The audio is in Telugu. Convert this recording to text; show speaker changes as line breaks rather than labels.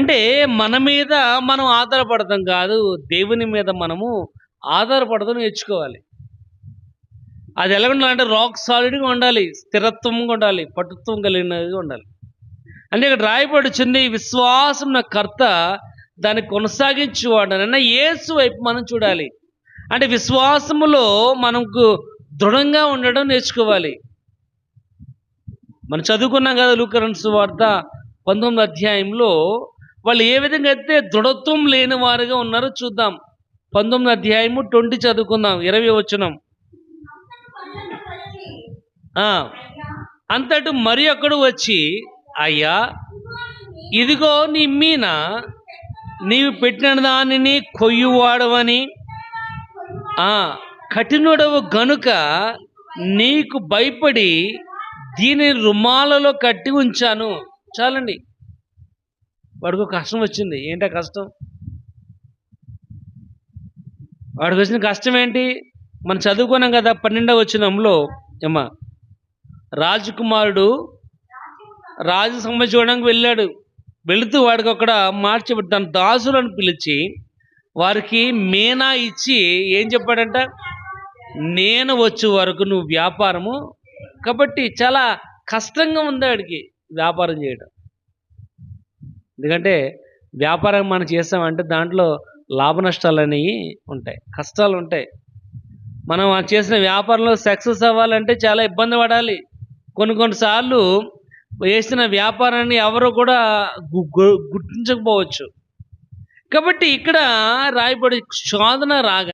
అంటే మన మీద మనం ఆధారపడతాం కాదు. దేవుని మీద మనము ఆధారపడడం నేర్చుకోవాలి. అది ఎలా ఉండాలంటే రాక్ సాలిడ్‌గా ఉండాలి. స్థిరత్వంగా ఉండాలి. పటుత్వం కలిగినదిగా ఉండాలి. అంటే ఇక్కడ రాయబడుచుంది విశ్వాసం నా కర్త దాన్ని కొనసాగించువాడనన్న యేసు వైపు మనం చూడాలి. అంటే విశ్వాసములో మనకు దృఢంగా ఉండడం నేర్చుకోవాలి. మనం చదువుకున్నాం కదా లూకా సువార్త 19 అధ్యాయంలో వాళ్ళు ఏ విధంగా అయితే దృఢత్వం లేని వారుగా ఉన్నారో చూద్దాం. 19 అధ్యాయము 20 చదువుకుందాం. 20 వచనం. ఆ! అంతట మరి ఒకడు వచ్చి, అయ్యా ఇదిగో నీ మీన నీవు పెట్టిన దానిని కొయ్యువాడవని కఠినుడవు గనుక నీకు భయపడి దీనిని రుమాలలో కట్టి ఉంచాను. చాలండి. వాడికి కష్టం వచ్చింది. ఏంటా కష్టం? వాడికి వచ్చిన కష్టం ఏంటి? మనం చదువుకున్నాం కదా 12వ వచనంలో ఏమ్మా, రాజకుమారుడు రాజు సమ్మె చూడడానికి వెళ్ళాడు. వెళుతూ వాడికి అక్కడ మార్చబడి తన దాసులను పిలిచి వారికి మీనా ఇచ్చి ఏం చెప్పాడంట, నేను వచ్చే వరకు నువ్వు వ్యాపారము. కాబట్టి చాలా కష్టంగా ఉంది వాడికి వ్యాపారం చేయడం. ఎందుకంటే వ్యాపారం మనం చేసామంటే దాంట్లో లాభ నష్టాలు అనేవి ఉంటాయి, కష్టాలు ఉంటాయి. మనం చేసిన వ్యాపారంలో సక్సెస్ అవ్వాలంటే చాలా ఇబ్బంది పడాలి. కొన్నిసార్లు వేసిన వ్యాపారాన్ని ఎవరు కూడా గుర్తించకపోవచ్చు. కాబట్టి ఇక్కడ రాయబడి శోధన రాగా